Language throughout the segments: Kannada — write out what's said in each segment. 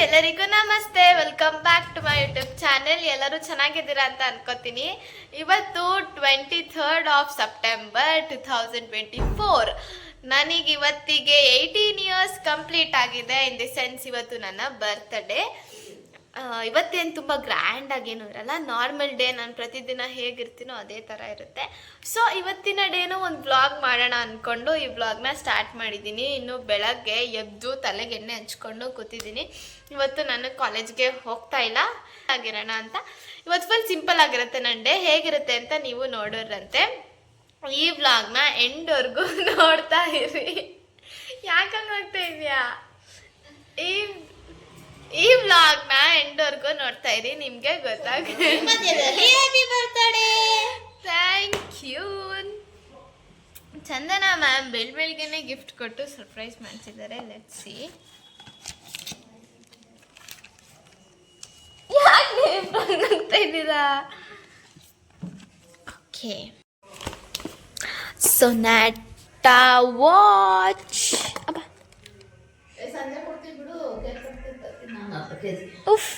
ಎಲ್ಲರಿಗೂ ನಮಸ್ತೆ, welcome back to my YouTube channel. ಎಲ್ಲರೂ ಚೆನ್ನಾಗಿದ್ದೀರಾ ಅಂತ ಅನ್ಕೋತೀನಿ. ಇವತ್ತು 23rd ಆಫ್ ಸೆಪ್ಟೆಂಬರ್ 2024. ನನಗೆ ಇವತ್ತಿಗೆ 18 ಇಯರ್ಸ್ ಕಂಪ್ಲೀಟ್ ಆಗಿದೆ. ಇನ್ ದಿ ಸೆನ್ಸ್ ಇವತ್ತು ನನ್ನ ಬರ್ತ್ಡೇ. ಇವತ್ತೇನು ತುಂಬ ಗ್ರ್ಯಾಂಡಾಗೇನು ಇರಲ್ಲ, ನಾರ್ಮಲ್ ಡೇ. ನಾನು ಪ್ರತಿದಿನ ಹೇಗಿರ್ತೀನೋ ಅದೇ ಥರ ಇರುತ್ತೆ. ಸೊ ಇವತ್ತಿನ ಡೇನೂ ಒಂದು ವ್ಲಾಗ್ ಮಾಡೋಣ ಅಂದ್ಕೊಂಡು ಈ ವ್ಲಾಗ್ನ ಸ್ಟಾರ್ಟ್ ಮಾಡಿದ್ದೀನಿ. ಇನ್ನು ಬೆಳಗ್ಗೆ ಎದ್ದು ತಲೆಗೆ ಎಣ್ಣೆ ಹಚ್ಕೊಂಡು ಕೂತಿದ್ದೀನಿ. ಇವತ್ತು ನಾನು ಕಾಲೇಜ್ಗೆ ಹೋಗ್ತಾ ಇಲ್ಲ, ಆಗಿರೋಣ ಅಂತ. ಇವತ್ತು ಫುಲ್ ಸಿಂಪಲ್ ಆಗಿರುತ್ತೆ ನನ್ನ ಡೇ. ಹೇಗಿರುತ್ತೆ ಅಂತ ನೀವು ನೋಡೋರಂತೆ. ಈ ವ್ಲಾಗ್ನ ಎಂಡ್ವರೆಗೂ ನೋಡ್ತಾ ಇರಿ. ಯಾಕಂಗೆ ಹೋಗ್ತಾ ಇದೆಯಾ? ಈ ವ್ಲಾಗ್ನ ಎಂಡ್ವರೆಗೂ ನೋಡ್ತಾ ಇರಿ, ನಿಮಗೆ ಗೊತ್ತಾಗುತ್ತೆ. Thank you. ಚಂದನಾ ಮ್ಯಾಮ್ ಬೆಳಗ್ಗೆನೆ ಗಿಫ್ಟ್ ಕೊಟ್ಟು ಸರ್ಪ್ರೈಸ್ ಮಾಡಿಸಿದ್ದಾರೆ. Let's see. ಯಾಕೆ ಹೋಗ್ತಾ ಇದ್ದೀರಾ? Okay, Sonata watch. ಉಫ್,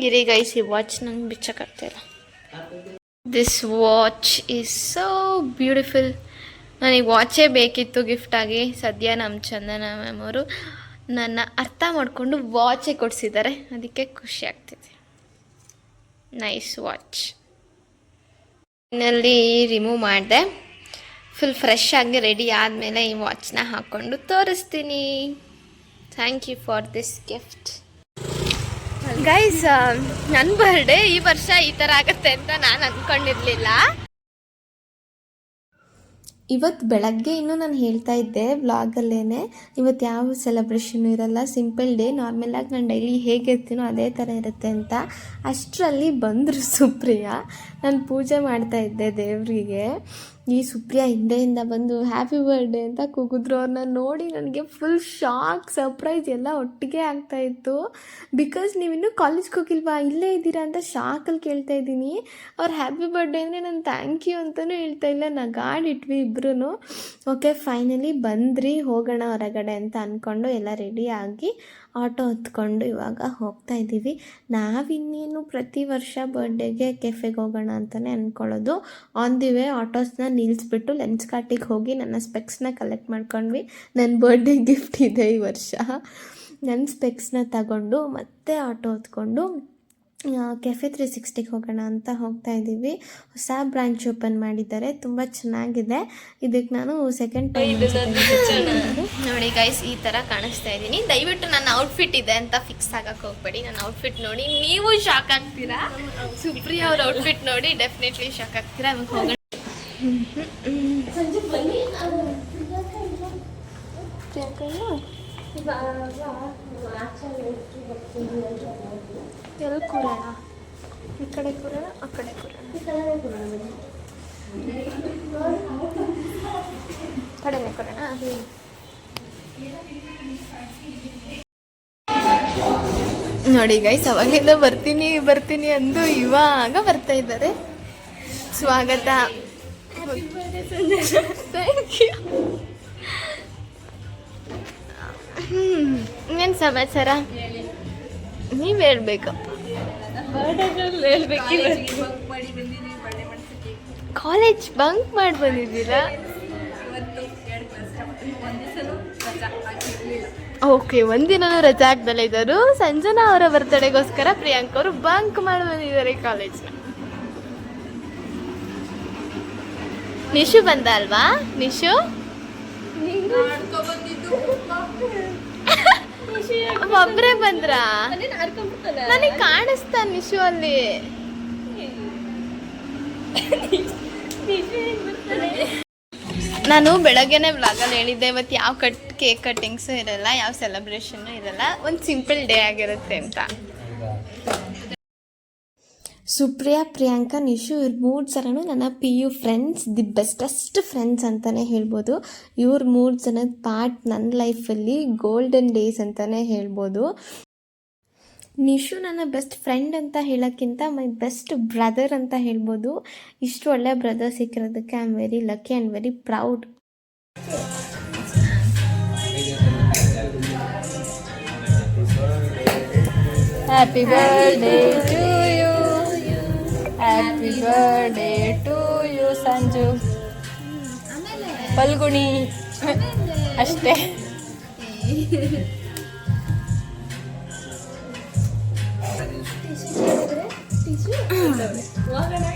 ಇರಿ ಗೈಸ್, ಈ ವಾಚ್ ನಂಗೆ ಬಿಚ್ಚಕ್ಕಾಗ್ತಾಯಿಲ್ಲ. This watch is so beautiful. ನನಗೆ ವಾಚೇ ಬೇಕಿತ್ತು ಗಿಫ್ಟಾಗಿ. ಸದ್ಯ ನಮ್ಮ ಚಂದನ ಮ್ಯಾಮ್ ಅವರು ನನ್ನ ಅರ್ಥ ಮಾಡಿಕೊಂಡು ವಾಚೇ ಕೊಡಿಸಿದ್ದಾರೆ, ಅದಕ್ಕೆ ಖುಷಿ ಆಗ್ತಿದೆ. Nice watch. ಇನ್ನಲ್ಲಿ ರಿಮೂವ್ ಮಾಡಿದೆ. ಫುಲ್ ಫ್ರೆಶ್ ಆಗಿ ರೆಡಿ ಆದಮೇಲೆ ಈ ವಾಚ್ನ ಹಾಕ್ಕೊಂಡು ತೋರಿಸ್ತೀನಿ. Thank you for this gift. Guys, ನನ್ನ ಬರ್ಡೇ ಈ ವರ್ಷ ಈ ಥರ ಆಗುತ್ತೆ ಅಂತ ನಾನು ಅಂದ್ಕೊಂಡಿರಲಿಲ್ಲ. ಇವತ್ತು ಬೆಳಗ್ಗೆ ಇನ್ನೂ ನಾನು ಹೇಳ್ತಾ ಇದ್ದೆ ವ್ಲಾಗಲ್ಲೇ, ಇವತ್ತು ಯಾವ ಸೆಲೆಬ್ರೇಷನ್ ಇರಲ್ಲ, ಸಿಂಪಲ್ ಡೇ, ನಾರ್ಮಲಾಗಿ ನಾನು ಡೈಲಿ ಹೇಗಿರ್ತೀನೋ ಅದೇ ಥರ ಇರುತ್ತೆ ಅಂತ. ಅಷ್ಟರಲ್ಲಿ ಬಂದರು ಸುಪ್ರಿಯಾ. ನಾನು ಪೂಜೆ ಮಾಡ್ತಾಯಿದ್ದೆ ದೇವರಿಗೆ. ಈ ಸುಪ್ರಿಯಾ ಹಿಂದೆಯಿಂದ ಬಂದು ಹ್ಯಾಪಿ ಬರ್ಡೇ ಅಂತ ಕೂಗಿದ್ರು. ಅವ್ರನ್ನ ನೋಡಿ ನನಗೆ ಫುಲ್ ಶಾಕ್, ಸರ್ಪ್ರೈಸ್ ಎಲ್ಲ ಒಟ್ಟಿಗೆ ಆಗ್ತಾಯಿತ್ತು. ಬಿಕಾಸ್ ನೀವಿನ್ನೂ ಕಾಲೇಜ್ಗೆ ಹೋಗಿಲ್ವಾ, ಇಲ್ಲೇ ಇದ್ದೀರಾ ಅಂತ ಶಾಕಲ್ಲಿ ಕೇಳ್ತಾ ಇದ್ದೀನಿ. ಅವ್ರು ಹ್ಯಾಪಿ ಬರ್ಡೇ ಅಂದರೆ ನಾನು ಥ್ಯಾಂಕ್ ಯು ಅಂತಲೂ ಹೇಳ್ತಾ ಇಲ್ಲ, ನಗಾಡಿಟ್ವಿ ಇಬ್ಬರೂ. ಓಕೆ, ಫೈನಲಿ ಬಂದ್ರಿ, ಹೋಗೋಣ ಹೊರಗಡೆ ಅಂತ ಅಂದ್ಕೊಂಡು ಎಲ್ಲ ರೆಡಿ ಆಗಿ ಆಟೋ ಹತ್ಕೊಂಡು ಇವಾಗ ಹೋಗ್ತಾ ಇದ್ದೀವಿ. ನಾವಿನ್ನೇನು ಪ್ರತಿ ವರ್ಷ ಬರ್ಡೇಗೆ ಕೆಫೆಗೆ ಹೋಗೋಣ ಅಂತಲೇ ಅಂದ್ಕೊಳ್ಳೋದು. ಆನ್ ದಿ ವೇ ಆಟೋಸ್ನ ನಿಲ್ಲಿಸ್ಬಿಟ್ಟು ಲೆನ್ಸ್ ಕಾರ್ಟಿಗೆ ಹೋಗಿ ನನ್ನ ಸ್ಪೆಕ್ಸ್ನ ಕಲೆಕ್ಟ್ ಮಾಡ್ಕೊಂಡ್ವಿ. ನನ್ನ ಬರ್ಡೇ ಗಿಫ್ಟ್ ಇದೆ ಈ ವರ್ಷ. ನನ್ನ ಸ್ಪೆಕ್ಸ್ನ ತಗೊಂಡು ಮತ್ತೆ ಆಟೋ ಹತ್ಕೊಂಡು ಕೆಫೆ 360ಗೆ ಹೋಗೋಣ ಅಂತ ಹೋಗ್ತಾ ಇದ್ದೀವಿ. ಹೊಸ ಬ್ರಾಂಚ್ ಓಪನ್ ಮಾಡಿದ್ದಾರೆ, ತುಂಬ ಚೆನ್ನಾಗಿದೆ. ಇದಕ್ಕೆ ನಾನು ಸೆಕೆಂಡ್ ಟೈಮ್ ನೋಡಿ ಗೈಸ್, ಈ ಥರ ಕಾಣಿಸ್ತಾ ಇದ್ದೀನಿ. ದಯವಿಟ್ಟು ನನ್ನ ಔಟ್ಫಿಟ್ ಇದೆ ಅಂತ ಫಿಕ್ಸ್ ಆಗಕ್ಕೆ ಹೋಗ್ಬೇಡಿ. ನನ್ನ ಔಟ್ಫಿಟ್ ನೋಡಿ ನೀವು ಶಾಕ್ ಆಗ್ತೀರಾ. ಸುಪ್ರಿಯಾ ಅವ್ರ ಔಟ್ಫಿಟ್ ನೋಡಿ ಡೆಫಿನೆಟ್ಲಿ ಶಾಕ್ ಆಗ್ತೀರಾ. ಹೋಗೋಣ. ಎಲ್ಲಿ ಕೂರೋಣ? ಈ ಕಡೆ ಕೂರೋಣ, ಆ ಕಡೆ ಕಡೆನೇ ಕೂರೋಣ. ನೋಡಿ ಗೈಸ್, ಅವಾಗೆಲ್ಲ ಬರ್ತೀನಿ ಅಂದು ಇವಾಗ ಬರ್ತಾ ಇದ್ದಾರೆ. ಸ್ವಾಗತ. Thank you. ಏನು ಸಮಾಚಾರ? ನೀವು ಹೇಳ್ಬೇಕಪ್ಪ. ಕಾಲೇಜ್ ಬಂಕ್ ಮಾಡಿ ಬಂದಿದ್ದೀರಾ? ಓಕೆ, ಒಂದಿನೂ ರಜಾ ಆಗ್ದಲ್ಲ ಇದ್ದರು. ಸಂಜನಾ ಅವರ ಬರ್ತಡೆಗೋಸ್ಕರ ಪ್ರಿಯಾಂಕ್ ಅವರು ಬಂಕ್ ಮಾಡಿ ಬಂದಿದ್ದಾರೆ ಕಾಲೇಜ್ನ. ನಿಶು ಬಂದ ಅಲ್ವಾ? ನಿಶು ಒಬ್ಬರೇ ಬಂದ್ರ? ನನಗೆ ಕಾಣಿಸ್ತಾ ನಿಶು ಅಲ್ಲಿ. ನಾನು ಬೆಳಗ್ಗೆನೆ ವ್ಲಾಗಲ್ಲಿ ಹೇಳಿದ್ದೆ, ಇವತ್ತು ಯಾವ ಕೇಕ್ ಕಟ್ಟಿಂಗ್ಸು ಇರಲ್ಲ, ಯಾವ ಸೆಲೆಬ್ರೇಷನ್ನು ಇರಲ್ಲ, ಒಂದು ಸಿಂಪಲ್ ಡೇ ಆಗಿರುತ್ತೆ ಅಂತ. ಸುಪ್ರಿಯಾ, ಪ್ರಿಯಾಂಕಾ, ನಿಶು ಇವ್ರ 3 ಜನನು ನನ್ನ PU friends, the bestest friends ಅಂತಲೇ ಹೇಳ್ಬೋದು. ಇವ್ರ 3 ಜನದ ಪಾರ್ಟ್ ನನ್ನ ಲೈಫಲ್ಲಿ ಗೋಲ್ಡನ್ ಡೇಸ್ ಅಂತಲೇ ಹೇಳ್ಬೋದು. ನಿಶು ನನ್ನ ಬೆಸ್ಟ್ ಫ್ರೆಂಡ್ ಅಂತ ಹೇಳೋಕ್ಕಿಂತ ಮೈ ಬೆಸ್ಟ್ ಬ್ರದರ್ ಅಂತ ಹೇಳ್ಬೋದು. ಇಷ್ಟು ಒಳ್ಳೆ ಬ್ರದರ್ ಸಿಕ್ಕಿರೋದಕ್ಕೆ I am very lucky and very proud. Happy birthday to you, happy birthday to you Sanju. Phalguni ಅಷ್ಟೇ.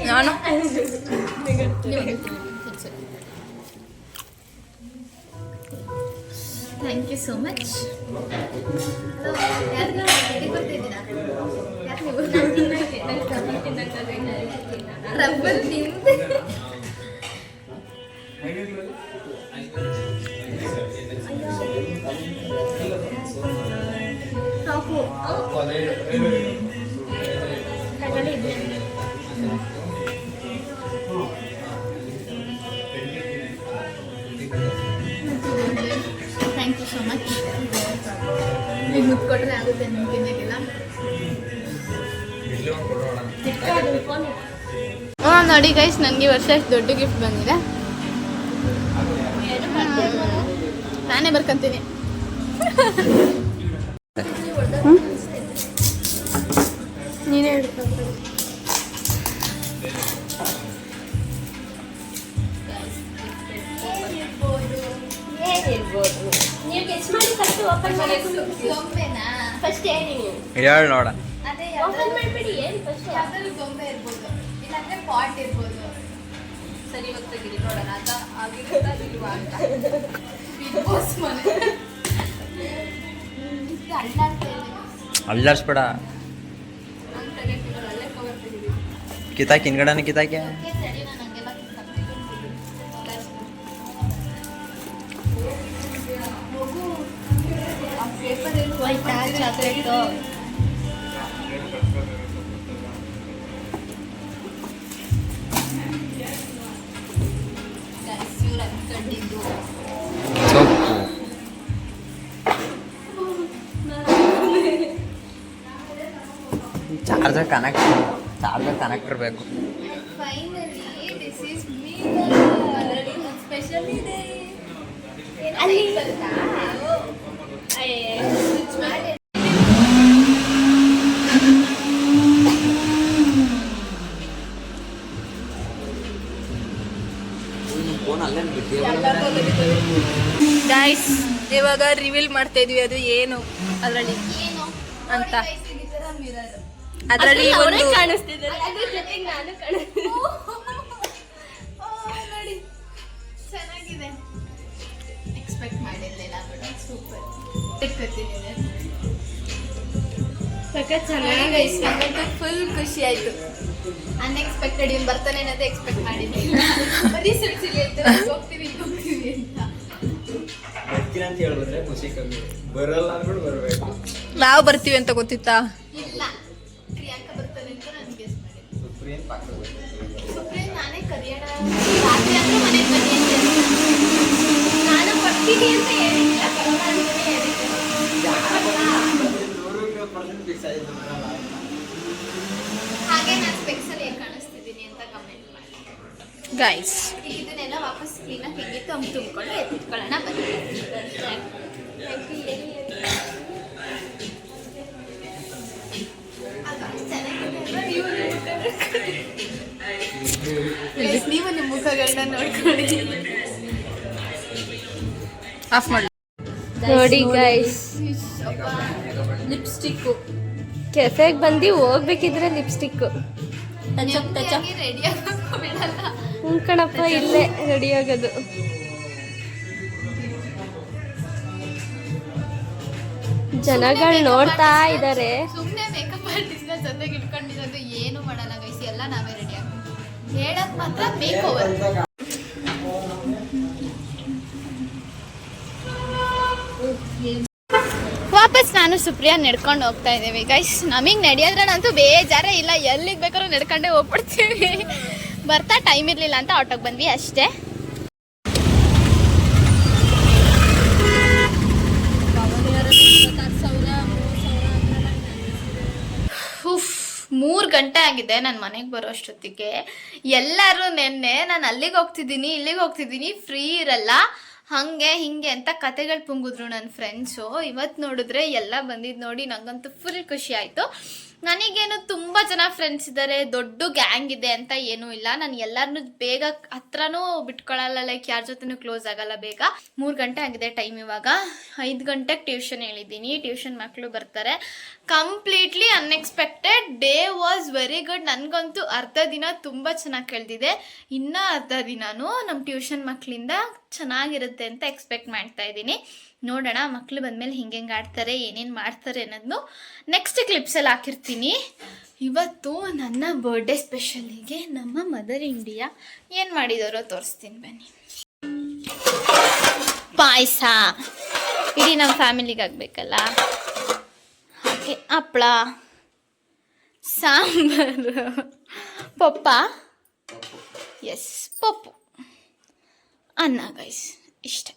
ನಾನು thank you so much. Rubber ನಿಮ್ದೆ ಥ್ಯಾಂಕ್ ಯು ಸೋ ಮಚ್. ನೀವು ಮುದ್ದು ಕೊಟ್ಟರೆ ಆಗುತ್ತೆ ನಿಮ್ಮ ತಿನ್ನೋಕ್ಕೆಲ್ಲ. ನೋಡಿ ಗೈಸ್, ನನಗೆ ವರ್ಷ ಅಷ್ಟು ದೊಡ್ಡ ಗಿಫ್ಟ್ ಬಂದಿದೆ. ನಾನೇ ಬರ್ಕೊಂತೀನಿ. ನೀನೇ ಹಿಡ್ಕೊ. ಹೇಳಿ ನೋಡ. ಗೊಂಬೆ ಇರ್ಬೋದು, ಇಲ್ಲಾಂದ್ರೆ ಪಾಟ್ ಇರ್ಬೋದು. ಸರಿ ಹೋಗ್ತಾಗಿರಿ ನೋಡೋಣ ಅಂತ ಆಗಿಲ್ವಾ ಅಂತ. ಬಿಗ್ ಬಾಸ್ ಮನೆ ಅಲ್ಲಾಡ್ಸ್ಬೇಡ. ಕಿತಾಕಿ ಹಿಂದ್ಗಡೆನ ಕಿತಾಕಿ. ಚಾಕ್ಲೇಟು ಚಾರ್ಜರ್ ಕನೆಕ್ಟರ್ ಬೇಕು. Finally this is me special ಇದೆ. ಗೈಸ್, ಇವಾಗ ರಿವೀಲ್ ಮಾಡ್ತಾ ಇದೀವಿ ಅದು ಏನು ಅದರಲ್ಲಿ ಅಂತ. ಅದರಲ್ಲಿ ಒಂದು ನೋಡಿ ಚೆನ್ನಾಗಿದೆ. ಎಕ್ಸ್ಪೆಕ್ಟ್ ಮಾಡಿರಲಿಲ್ಲ, ಸೂಪರ್. ಫುಲ್ ಖುಷಿ ಆಯ್ತು. ಅನ್ಎಕ್ಸ್ಪೆಕ್ಟೆಡ್ ಇವ್ನು ಬರ್ತಾನೆ ಅನ್ನೋದು ಎಕ್ಸ್ಪೆಕ್ಟ್ ಮಾಡಿದ್ದಿಲ್ಲ. ಬರೀ ಸಿಲ್ಸಿಲಿ ಹೋಗ್ತೀವಿ ಅಂತ ಅಂತ ಹೇಳಿದ್ರೆ ಖುಷಿ ಕಮ್ಮಿ, ಬರಲ್ಲ ಅಂದ್ಬಿಟ್ಟು ಬರ್ಬೇಕು. ನಾವು ಬರ್ತೀವಿ ಅಂತ ಗೊತ್ತಿತ್ತಾ? ಇಲ್ಲ, ಪ್ರಿಯಾಂಕಾ ಬರ್ತಾನೆ ಅಂತ ನಾನು ಗೆಸ್ ಮಾಡಿದ್ದೆ. ಸುಪ್ರೀಂ ನಾನೇ ಕರಿಯೋಣ ರಾತ್ರಿ ಅಂದ್ರೆ ಮನೆಗೆ ಬನ್ನಿ ಅಂತ ನಾನು ಬರ್ತೀನಿ ಅಂತ ಹೇಳಿಲ್ಲ, ಬರೋಣ ಅಂತಲೇ ಹೇಳಿದ್ದೆ. ಹಾಗೆ ನಾನು ಸ್ಪೆಕ್ಸಲ್ಲಿ ಹೇಗೆ ಕಾಣಿಸ್ತಿದ್ದೀನಿ ಅಂತ ಕಮೆಂಟ್ ಮಾಡಿ ಗೈಸ್. ಇದನ್ನೆಲ್ಲ ವಾಪಸ್ ಕ್ಲೀನಾಗಿ ಹೆಂಗಿತ್ತು ಹಂಗೆ ತುಂಬಿಕೊಂಡು ಎತ್ಕೊಳ್ಳೋಣ ಬನ್ನಿ. ನೀವು ನಿಮ್ಮ ಮುಖಗಳನ್ನ ನೋಡ್ಕೊಳ್ಳಿ. ಆಫ್ ಮಾಡಿ ನೋಡಿ ಗೈಸ್. ಲಿಪ್ಸ್ಟಿಕ್ಕು ಕೆಫೆಗೆ ಬಂದು ಹೋಗ್ಬೇಕಿದ್ರೆ ಲಿಪ್ಸ್ಟಿಕ್ಕು ರೆಡಿ ಆಗೋಕ್ಕೂ ಬಿಡಲ್ಲ. ಕಣಪ್ಪ, ಇಲ್ಲೇ ರೆಡಿ ಆಗೋದು. ಜನಗಳು ನೋಡ್ತಾ ಇದ್ದಾರೆ. ಸುಮ್ಮನೆ ಮೇಕಪ್ ಆರ್ಟಿಸ್ಟ್ ಜೊತೆಗೆ ಇಟ್ಕೊಂಡಿರೋದು ಏನು ಮಾಡಲ್ಲ ಗೈಸ್, ಎಲ್ಲ ನಾವೇ ರೆಡಿ ಆಗ್ತೀವಿ. ಹೇಳಕ್ ಮಾತ್ರ ಮೇಕ್ ಓವರ್. ವಾಪಸ್ ನಾನು ಸುಪ್ರಿಯಾ ನಡ್ಕೊಂಡು ಹೋಗ್ತಾ ಇದ್ದೀವಿ ಗೈಸ್. ನಮಗೆ ನಡೆಯೋದ್ರಂತೂ ಬೇಜಾರೇ ಇಲ್ಲ, ಎಲ್ಲಿಗೆ ಬೇಕಾದ್ರೂ ನಡ್ಕೊಂಡೇ ಹೋಗ್ಬಿಡ್ತೀವಿ. ಬರ್ತಾ ಟೈಮ್ ಇರಲಿಲ್ಲ ಅಂತ ಆಟೋಗೆ ಬಂದ್ವಿ ಅಷ್ಟೇ. ಗಂಟೆ ಆಗಿದೆ ನಾನು ಮನೆಗೆ ಬರೋ ಅಷ್ಟೊತ್ತಿಗೆ. ಎಲ್ಲರೂ ನೆನ್ನೆ ನಾನು ಅಲ್ಲಿಗೆ ಹೋಗ್ತಿದ್ದೀನಿ ಇಲ್ಲಿಗೆ ಹೋಗ್ತಿದ್ದೀನಿ ಫ್ರೀ ಇರಲ್ಲ ಹಾಗೆ ಹಿಂಗೆ ಅಂತ ಕತೆಗಳು ಪುಂಗಿದ್ರು ನನ್ನ ಫ್ರೆಂಡ್ಸು. ಇವತ್ತು ನೋಡಿದ್ರೆ ಎಲ್ಲ ಬಂದಿದ್ದು ನೋಡಿ ನಂಗಂತೂ ಫುಲ್ ಖುಷಿ ಆಯಿತು. ನನಗೇನು ತುಂಬ ಜನ ಫ್ರೆಂಡ್ಸ್ ಇದ್ದಾರೆ, ದೊಡ್ಡ ಗ್ಯಾಂಗ್ ಇದೆ ಅಂತ ಏನೂ ಇಲ್ಲ. ನಾನು ಎಲ್ಲರನ್ನೂ ಬೇಗ ಹತ್ರನೂ ಬಿಟ್ಕೊಳ್ಳಲ್ಲ, ಲೈಕ್ ಯಾರ ಜೊತೆನೂ ಕ್ಲೋಸ್ ಆಗಲ್ಲ ಬೇಗ. 3 ಗಂಟೆ ಆಗಿದೆ ಟೈಮ್. ಇವಾಗ 5 ಗಂಟೆಗೆ ಟ್ಯೂಷನ್ ಹೇಳಿದ್ದೀನಿ. ಟ್ಯೂಷನ್ ಮಕ್ಕಳು ಬರ್ತಾರೆ. Completely unexpected day was very good. ನನಗಂತೂ ಅರ್ಧ ದಿನ ತುಂಬ ಚೆನ್ನಾಗಿ ಕಳೆದಿದೆ. ಇನ್ನೂ ಅರ್ಧ ದಿನನೂ ನಮ್ಮ ಟ್ಯೂಷನ್ ಮಕ್ಕಳಿಂದ ಚೆನ್ನಾಗಿರುತ್ತೆ ಅಂತ ಎಕ್ಸ್ಪೆಕ್ಟ್ ಮಾಡ್ತಾ ಇದ್ದೀನಿ. ನೋಡೋಣ ಮಕ್ಕಳು ಬಂದಮೇಲೆ ಹಿಂಗೆ ಆಡ್ತಾರೆ, ಏನೇನು ಮಾಡ್ತಾರೆ ಅನ್ನೋದನ್ನು ನೆಕ್ಸ್ಟ್ ಕ್ಲಿಪ್ಸಲ್ಲಿ ಹಾಕಿರ್ತೀನಿ. ಇವತ್ತು ನನ್ನ ಬರ್ಡೇ ಸ್ಪೆಷಲಿಗೆ ನಮ್ಮ ಮದರ್ ಇಂಡಿಯಾ ಏನು ಮಾಡಿದಾರೋ ತೋರಿಸ್ತೀನಿ ಬನ್ನಿ. ಪಾಯಸ ಇಡೀ ನಮ್ಮ ಫ್ಯಾಮಿಲಿಗೆ ಆಗಬೇಕಲ್ಲ, ಹಾಗೆ ಹಪ್ಪಳ, ಸಾಂಬಾರು, ಪಪ್ಪ, ಎಸ್ ಪಪ್ಪು, ಅನ್ನ ಗೈಸ್, ಇಷ್ಟೇ.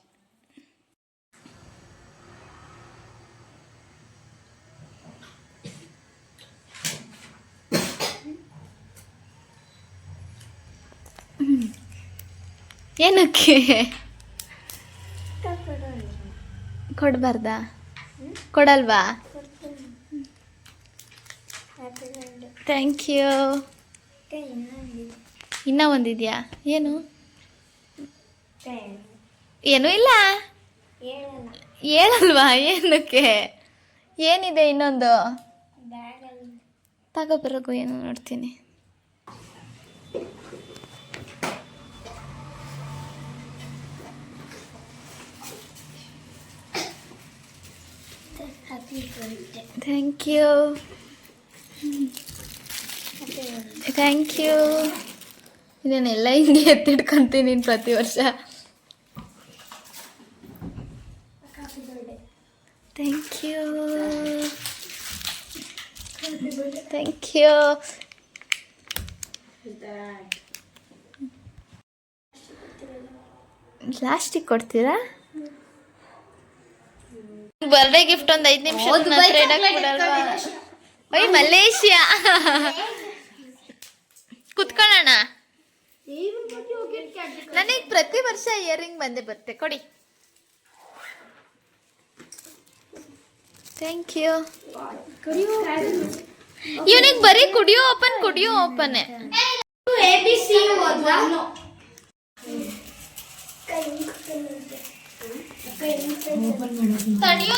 ಏನಕ್ಕೆ ಕೊಡಬಾರ್ದಾ? ಕೊಡಲ್ವಾ? Thank you. ಇನ್ನೂ ಒಂದಿದೆಯಾ? ಏನು ಏನೂ ಇಲ್ಲ ಹೇಳಲ್ವಾ? ಏನಕ್ಕೆ? ಏನಿದೆ ಇನ್ನೊಂದು? ತಗೋಬರೋಗು ಏನು ನೋಡ್ತೀನಿ. Thank you, thank you. ಇದನ್ನೆಲ್ಲ ಹಿಂಗೆ ಎತ್ತಿಡ್ಕೊಂತೀನಿ ಪ್ರತಿ ವರ್ಷ. Thank you, thank you. ಲಾಸ್ಟಿಗೆ ಕೊಡ್ತೀರಾ? ಬರ್ಡೇ ಗಿಫ್ಟ್ ಒಂದು 5 ನಿಮಿಷ ಓಯ್ ಮಲೇಷಿಯಾ ಕುತ್ಕೊಳ್ಳೋಣ. ನನಗೆ ಪ್ರತಿ ವರ್ಷ ಇಯರಿಂಗ್ ಬಂದೇ ಬರುತ್ತೆ. ಕೊಡಿ. Thank you. ಇವನಿಗೆ ಬರೀ ಕುಡಿಯೋ ಓಪನ್ ತಡಿಯೋ,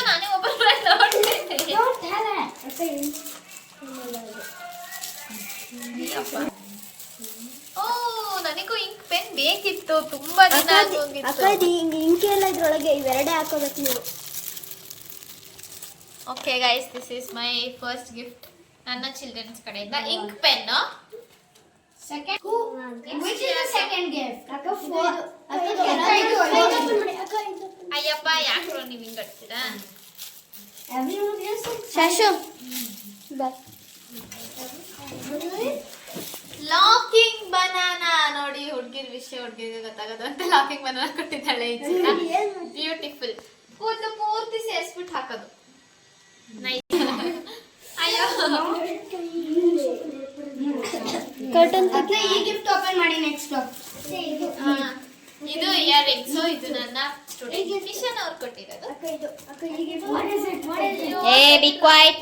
ನಾನೇ ಓಪನ್ ಮಾಡಿ ನೋಡ್ತೀನಿ. ಓ, ನನಗೂ ಇಂಕ್ ಪೆನ್ ಬೇಕಿತ್ತು, ತುಂಬಾ ದಿನ ಆಗೋಗಿತ್ತು. ಇಂಕ್ ಎಲ್ಲ ಇದ್ರೊಳಗೆ ಇವೆರಡೇ ಹಾಕೋಬೇಕು ನೀವು. Okay guys, this is my first gift ನನ್ನ ಚಿಲ್ಡ್ರನ್ಸ್ ಕಡೆಯಿಂದ. Ink pen. Which is the second gift? ಅಯ್ಯಪ್ಪ, ಯಾಕ್ರೋ ನೀವು ಹಿಂಗೆ ಕಟ್ತೀರಾ? ಶಾಶು ಲಾಕಿಂಗ್ ಬನಾನಾ. ನೋಡಿ, ಹುಡುಗಿರ ವಿಷಯ ಹುಡುಗಿರಿಗೆ ಗೊತ್ತಾಗೋದು ಅಂತ ಲಾಕಿಂಗ್ ಬನಾನಾ ಕೊಟ್ಟಿದ್ದಾಳೆ. ಬ್ಯೂಟಿಫುಲ್. ಕೂದಲು ಪೂರ್ತಿ ಸೇರಿಸ್ಬಿಟ್ಟು ಹಾಕೋದು. ಅಯ್ಯೋ, ಈ ಗಿಫ್ಟ್ ಓಪನ್ ಮಾಡಿ. ನೆಕ್ಸ್ಟ್ ಇದು ಇಯರಿಂಗ್ಸ್. ಇದು ನನ್ನ ಸ್ಟೂಡೆಂಟ್ ಮಿಷನ್ ಅವ್ರು ಕೊಟ್ಟಿರೋದು. ಏ ಬಿ ಕ್ವೈಟ್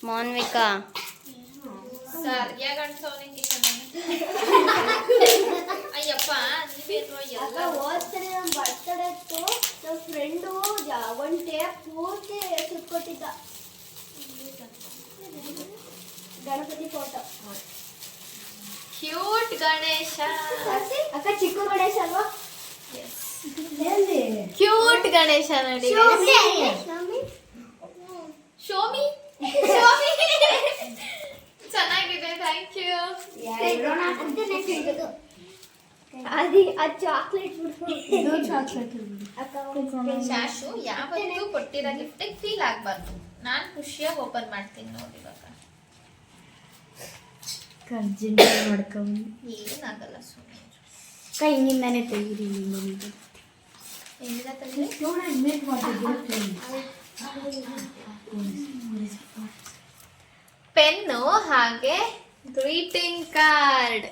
ಮಾನ್ವಿಕಾ. ಸರ್ ಯಾಗಣ್ಸೋನಿ ಕಿಶನ್. ಅಯ್ಯಪ್ಪ, ನೀವೇನು ಎಲ್ಲ ಹೋದ್ಸರಿ ನಮ್ಮ ಬರ್ತಡೇ ಇತ್ತು, ನಮ್ಮ ಫ್ರೆಂಡು ಒಂದು ಟೇಪ್ ಪೂರ್ತಿ ಸುಟ್ಕೊಟ್ಟಿದ್ದ. ಗಣಪತಿ ಫೋಟೋ. ಕ್ಯೂಟ್ ಗಣೇಶ. ಅಕ್ಕ ಚಿಕ್ಕ ಗಣೇಶ ಅಲ್ವಾ? ಕ್ಯೂಟ್ ಗಣೇಶ ನೋಡಿ. ಶೋಮಿ ಚೆನ್ನಾಗಿದೆ. Thank you. ಶಾಶು ಯಾವತ್ತೂ ಕೊಟ್ಟಿರೋ ಗಿಫ್ಟಿಗೆ ಫೀಲ್ ಆಗ್ಬಾರ್ದು. ನಾನು ಖುಷಿಯಾಗಿ ಓಪನ್ ಮಾಡ್ತೀನಿ ನೋಡಿ. ಇವಾಗ ಏನಾಗಲ್ಲ, ಸುಮ್ಮನೆ ಕೈ ಹಿಂದಿಂದಾನೆ ತೆಗೀರಿ. ಹೆಂಗಿದ ತಂದ್ರೆ ಪೆನ್ನು ಹಾಗೆ greeting card.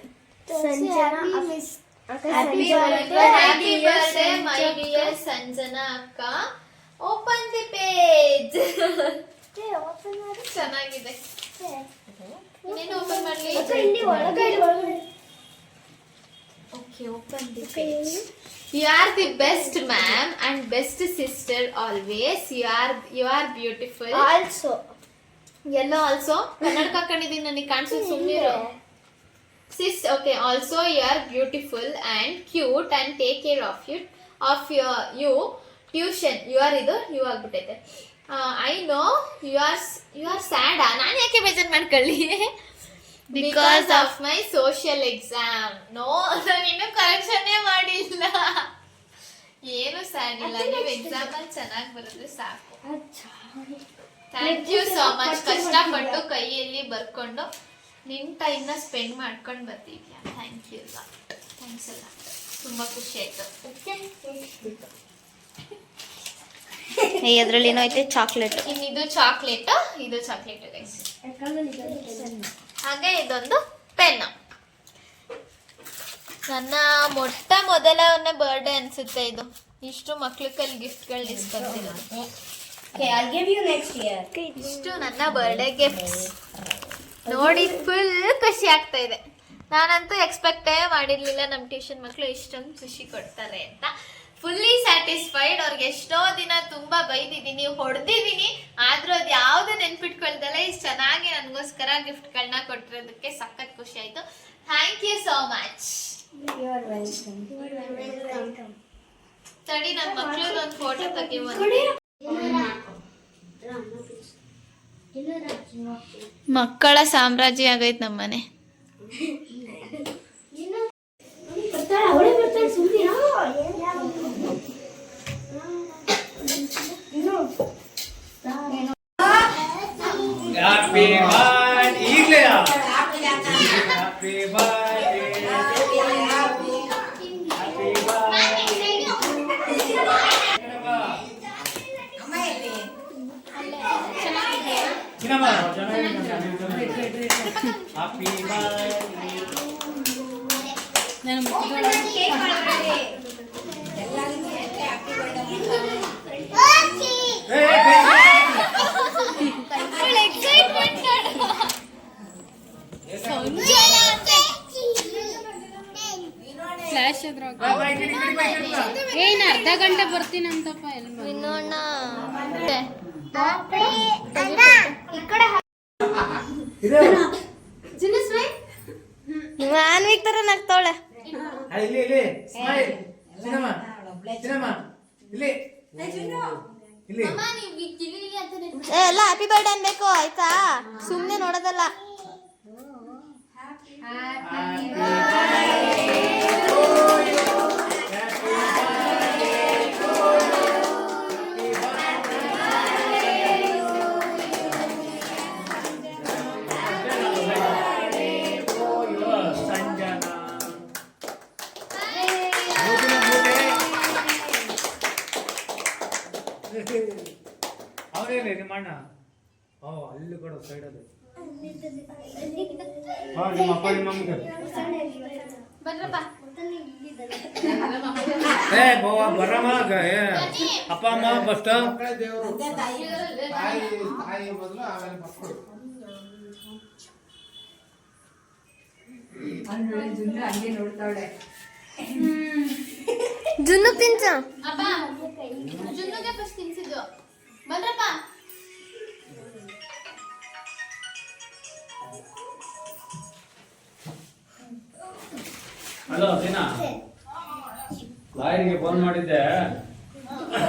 Happy birthday my dear Sanjana ಅಕ್ಕ. Open the page. ಚೆನ್ನಾಗಿದೆ. ಇನ್ನೇನು ಓಪನ್ ಮಾಡ್ಲಿ? Okay, open the page. You are the best ma'am and best sister always. You are beautiful. Also Yellow also. ಕನ್ನಡಕ ಹಾಕೊಂಡಿದ್ದೀನಿ ನನಗೆ ಕಾಣಿಸೋದು ಸುಮ್ಮನಿರು. Sis, okay. Also, you are beautiful and cute and take care of you. Tuition. You are ಇದು you ಆಗ್ಬಿಟ್ಟೈತೆ. I know you are sad. ನಾನು ಯಾಕೆ ಬೇಜಾರು ಮಾಡ್ಕೊಳ್ಳಿ? Because of my social exam. No, ನಾನು ಇನ್ನೂ ಕರೆಕ್ಷನ್ನೇ ಮಾಡಿಲ್ಲ. ಏನು ಸ್ಯಾಡ್ ಇಲ್ಲ. ನೀವು ಎಕ್ಸಾಮ್ ಅಲ್ಲಿ ಚೆನ್ನಾಗಿ ಬರೆದ್ರೆ ಸಾಕು. Thank you so much. ಕಷ್ಟಪಟ್ಟು ಕೈಯಲ್ಲಿ ಬರ್ಕೊಂಡು ನಿನ್ನ ಟೈಮ್ನ ಸ್ಪೆಂಡ್ ಮಾಡ್ಕೊಂಡು ಬರ್ತಿದ್ಯಾ. ಥ್ಯಾಂಕ್ ಯು ಥ್ಯಾಂಕ್ಸ್ ಎಲ್ಲ. ತುಂಬ ಖುಷಿ ಆಯ್ತು. ಓಕೆ, ಅದರಲ್ಲಿ ಏನೋ ಐತೆ ಚಾಕ್ಲೇಟ್. ಇನ್ನಿದು ಚಾಕ್ಲೇಟ್, ಇದು ಚಾಕ್ಲೇಟ್ ಗೈಸ್. ಹಾಗೆ ಇದೊಂದು ಪೆನ್. ನನ್ನ ಮೊದಲನೇ ಬರ್ಡೇ ಅನ್ಸುತ್ತೆ ಇದು. ಇಷ್ಟು ಮಕ್ಳ ಕೈಲಿ ಗಿಫ್ಟ್ಗಳು ಇಸ್ಕೊಳ್ತೀನಿ. ಇಷ್ಟು ನನ್ನ ಬರ್ಡೇ ಗಿಫ್ಟ್ಸ್ ನೋಡಿ ಫುಲ್ ಖುಷಿ ಆಗ್ತಾ ಇದೆ. ನಾನಂತೂ ಎಕ್ಸ್ಪೆಕ್ಟೇ ಮಾಡಿರ್ಲಿಲ್ಲ ನಮ್ಮ ಟ್ಯೂಷನ್ ಮಕ್ಕಳು ಇಷ್ಟೊಂದು ಖುಷಿ ಕೊಡ್ತಾರೆ ಅಂತ. Fully satisfied. ಅವ್ರಿಗೆ ಎಷ್ಟೋ ದಿನ ತುಂಬಾ ಬೈದಿದ್ದೀನಿ, ಹೊಡೆದಿದ್ದೀನಿ, ಆದ್ರೂ ಅದು ಯಾವ್ದು ನೆನ್ಪಿಟ್ಕೊಳ್ದಲ್ಲ ಇಷ್ಟು ಚೆನ್ನಾಗಿ ನನಗೋಸ್ಕರ ಗಿಫ್ಟ್ಗಳನ್ನ ಕೊಟ್ಟಿರೋದಕ್ಕೆ ಸಖತ್ ಖುಷಿ ಆಯ್ತು. Thank you so much. ತಡಿ, ನನ್ನ ಮಕ್ಳದೊಂದು ಫೋಟೋ ತೆಗಿಬೋದು. ಮಕ್ಕಳ ಸಾಮ್ರಾಜ್ಯ ಆಗೈತೆ ನಮ್ಮನೆ. Happy birthday. ಈಗಲೇ ಹ್ಯಾಪಿ ಬರ್ತ್ಡೇ. ಹ್ಯಾಪಿ ಫ್ಲಾಶ್ ಏನ್ ಅರ್ಧ ಗಂಟೆ ಬರ್ತೀನಂತಪ್ಪ. ಇನ್ನೊಣ್ಣ ಮಾನ್ವಿಕ್ ತರ ನಗ್ತಾವಳೆ. ಎಲ್ಲ ಹ್ಯಾಪಿ ಬರ್ಡೇ ಅನ್ಬೇಕು ಆಯ್ತಾ, ಸುಮ್ನೆ ನೋಡೋದಲ್ಲ. ಅವರೇನೆ ನಿಮ್ಮಣ್ಣ. ಅಲ್ಲಿ ಕೊಡು ಸೈಡ್ ಅದು. ನಿಮ್ಮ ಅಪ್ಪ ನಿಮ್ಮ ಅಮ್ಮಗೆ ಬರಮ್ಮ. ಅಪ್ಪ ಅಮ್ಮ ಫಸ್ಟ್. ಜುನ್ನು ತಿನ್ಸ. ಅಪ್ಪ ಜುನ್ನುಗೆ ಫಸ್ಟ್ ತಿನ್ಸಿದ್ದು. ಬಂದ್ರಪ್ಪ. ಹಲೋ ಸೀನಾ, ಲಾಯರಿಗೆ ಫೋನ್ ಮಾಡಿದ್ದೆ.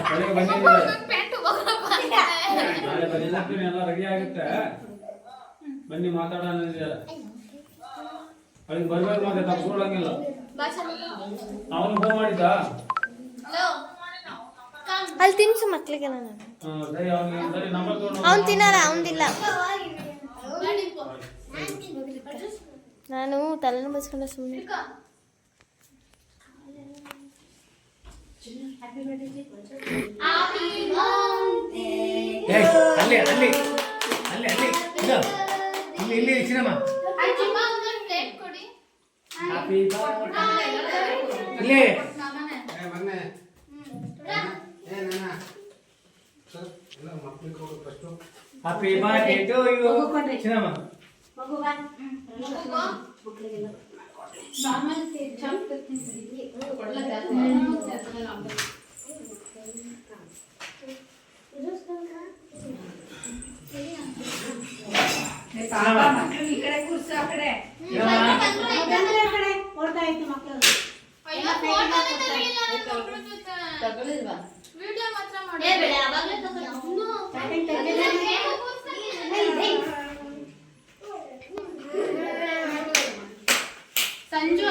ಬೆಳಿಗ್ಗೆ ನಾಳೆ ಬಂದಿರ್ತೀನಿ, ಎಲ್ಲ ರೆಡಿ ಆಗುತ್ತೆ, ಬನ್ನಿ ಮಾತಾಡೋಣ. ಅಲ್ಲಿಗೆ ಬರ್ಬೇಕು ಮತ್ತೆ ತಪ್ಪಿಸ್ಕೊಳಂಗಿಲ್ಲ. ಅವನು ಫೋನ್ ಮಾಡಿದ್ದ. ಅಲ್ಲಿ ತಿನ್ಸು ಮಕ್ಳಿಗೆ. ಸರಿ, ಅವನಿಗೆ ನಂಬರ್ ತಗೊಂಡು. ಅವ್ನು ತಿನ್ನಲ್ಲ, ಅವನ್ದಿಲ್ಲ. ನಾನು ತಲೆನೂ ಬಸ್ಕೊಂಡೆ ಸುಮ್ಮನೆ. ಅಲ್ಲಿ ಅಲ್ಲಿ ಅಲ್ಲಿ ಅಲ್ಲಿ ಇಲ್ಲಿ ಚಿನ್ನಮ್ಮ ಅಮ್ಮ ಒಂದೊಂದು ಪ್ಲೇಟ್ ಕೊಡಿ. ಹ್ಯಾಪಿ ಇಲ್ಲಿ happy birthday to you Chinnamma. ಅಯ್ಯೋ, ಫೋಟೋನೇ ತೆಗಿಲ್ಲ ನಾನು ಒಬ್ರ ಜೊತೆ. ವಿಡಿಯೋ ಮಾತ್ರ ಮಾಡಿ. Sanju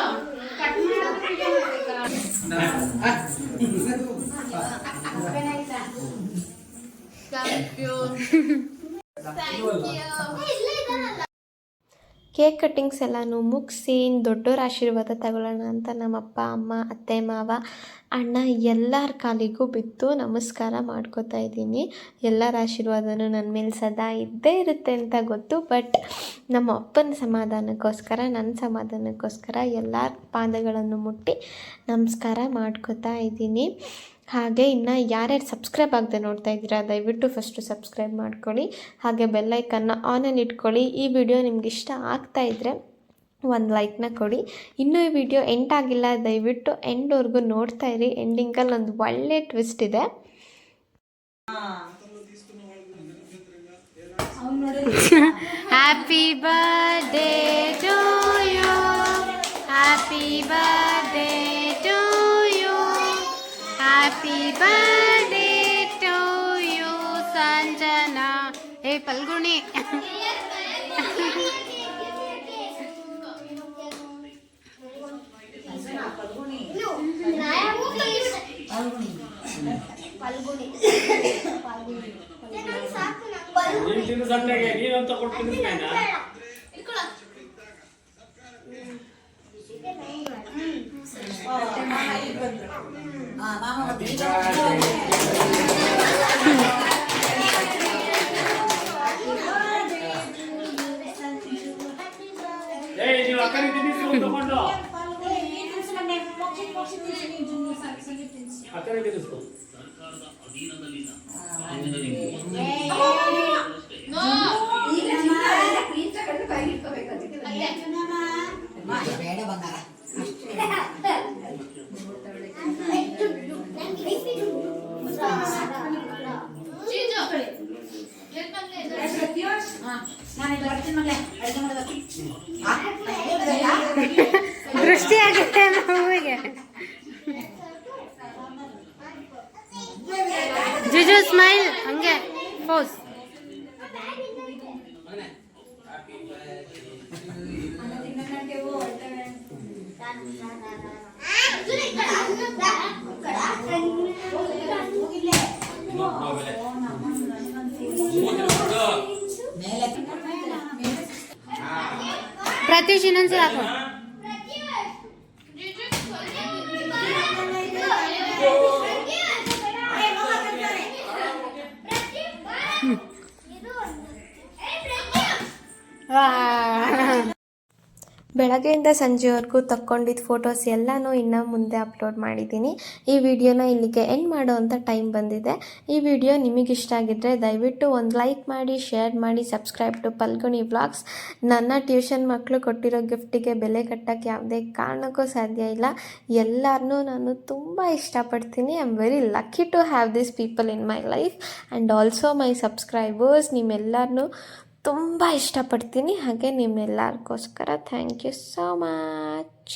cut thank you. Cake cuttings ಎಲ್ಲನೂ ಮುಗಿಸಿ ದೊಡ್ಡೋರ ಆಶೀರ್ವಾದ ತಗೊಳ್ಳೋಣ ಅಂತ ನಮ್ಮಪ್ಪ ಅಮ್ಮ ಅತ್ತೆ ಮಾವ ಅಣ್ಣ ಎಲ್ಲರ ಕಾಲಿಗೂ ಬಿದ್ದು ನಮಸ್ಕಾರ ಮಾಡ್ಕೋತಾ ಇದ್ದೀನಿ. ಎಲ್ಲರ ಆಶೀರ್ವಾದನೂ ನನ್ನ ಮೇಲೆ ಸದಾ ಇದ್ದೇ ಇರುತ್ತೆ ಅಂತ ಗೊತ್ತು. ಬಟ್ ನಮ್ಮ ಅಪ್ಪನ ಸಮಾಧಾನಕ್ಕೋಸ್ಕರ ನನ್ನ ಸಮಾಧಾನಕ್ಕೋಸ್ಕರ ಎಲ್ಲರ ಪಾದಗಳನ್ನು ಮುಟ್ಟಿ ನಮಸ್ಕಾರ ಮಾಡ್ಕೋತಾ ಇದ್ದೀನಿ. ಹಾಗೆ ಇನ್ನು ಯಾರ್ಯಾರು ಸಬ್ಸ್ಕ್ರೈಬ್ ಆಗದೆ ನೋಡ್ತಾ ಇದ್ದೀರಾ ದಯವಿಟ್ಟು ಫಸ್ಟು ಸಬ್ಸ್ಕ್ರೈಬ್ ಮಾಡ್ಕೊಳ್ಳಿ. ಹಾಗೆ ಬೆಲ್ಲೈಕನ್ನ ಆನಲ್ಲಿ ಇಟ್ಕೊಳ್ಳಿ. ಈ ವಿಡಿಯೋ ನಿಮ್ಗೆ ಇಷ್ಟ ಆಗ್ತಾ ಇದ್ದರೆ ಒಂದು ಲೈಕ್ನ ಕೊಡಿ. ಇನ್ನೂ ಈ ವಿಡಿಯೋ ಎಂಡ್ ಆಗಿಲ್ಲ, ದಯವಿಟ್ಟು ಎಂಡ್ವರೆಗೂ ನೋಡ್ತಾ ಇರಿ. ಎಂಡಿಂಗಲ್ಲಿ ಒಂದು ಒಳ್ಳೆ ಟ್ವಿಸ್ಟ್ ಇದೆ. Happy birthday to you, happy birthday to you, happy birthday to you Sanjana. ಏ ಪಲ್ಗುಣಿ, ನೀನು ಸಂಡೆಗೆ ನೀನಂತ ಕೊಡ್ತೀನಿ ನೀವು ಅಕ್ಕನಿಗೆ ತಿನ್ನಿಸ್ಕೊಂಡು ತಗೊಂಡು ಅಕ್ಕನಿಗೆ ತಿನ್ನಿಸ್ಕೊ. ಬೇಡ ಬಂಗಾರ ದೃಷ್ಟಿ ಆಗುತ್ತೆ ನಮಗೆ. ಜುಜು ಸ್ಮೈಲ್ ಹಂಗೆ ಪೋಸ್. ಪ್ರತೀಶ್ ಇನ್ನೊಂದ್ಸಲ ಹಾಕೋ. ಬೆಳಗ್ಗೆಯಿಂದ ಸಂಜೆವರೆಗೂ ತಕ್ಕೊಂಡಿದ್ದ ಫೋಟೋಸ್ ಎಲ್ಲನೂ ಇನ್ನು ಮುಂದೆ ಅಪ್ಲೋಡ್ ಮಾಡಿದ್ದೀನಿ. ಈ ವಿಡಿಯೋನ ಇಲ್ಲಿಗೆ ಎಂಡ್ ಮಾಡೋ ಅಂಥ ಟೈಮ್ ಬಂದಿದೆ. ಈ ವಿಡಿಯೋ ನಿಮಗಿಷ್ಟ ಆಗಿದ್ದರೆ ದಯವಿಟ್ಟು ಒಂದು ಲೈಕ್ ಮಾಡಿ, ಶೇರ್ ಮಾಡಿ, ಸಬ್ಸ್ಕ್ರೈಬ್ ಟು ಪಲ್ಗುಣಿ ವ್ಲಾಗ್ಸ್. ನನ್ನ ಟ್ಯೂಷನ್ ಮಕ್ಕಳು ಕೊಟ್ಟಿರೋ ಗಿಫ್ಟಿಗೆ ಬೆಲೆ ಕಟ್ಟೋಕ್ಕೆ ಯಾವುದೇ ಕಾರಣಕ್ಕೂ ಸಾಧ್ಯ ಇಲ್ಲ. ಎಲ್ಲರನ್ನೂ ನಾನು ತುಂಬ ಇಷ್ಟಪಡ್ತೀನಿ. I am very lucky to have this people in my life and also my subscribers. ನಿಮ್ಮೆಲ್ಲರನ್ನೂ ತುಂಬ ಇಷ್ಟಪಡ್ತೀನಿ. ಹಾಗೆ ನಿಮ್ಮೆಲ್ಲರಿಗೋಸ್ಕರ ಥ್ಯಾಂಕ್ ಯು ಸೋ ಮಚ್.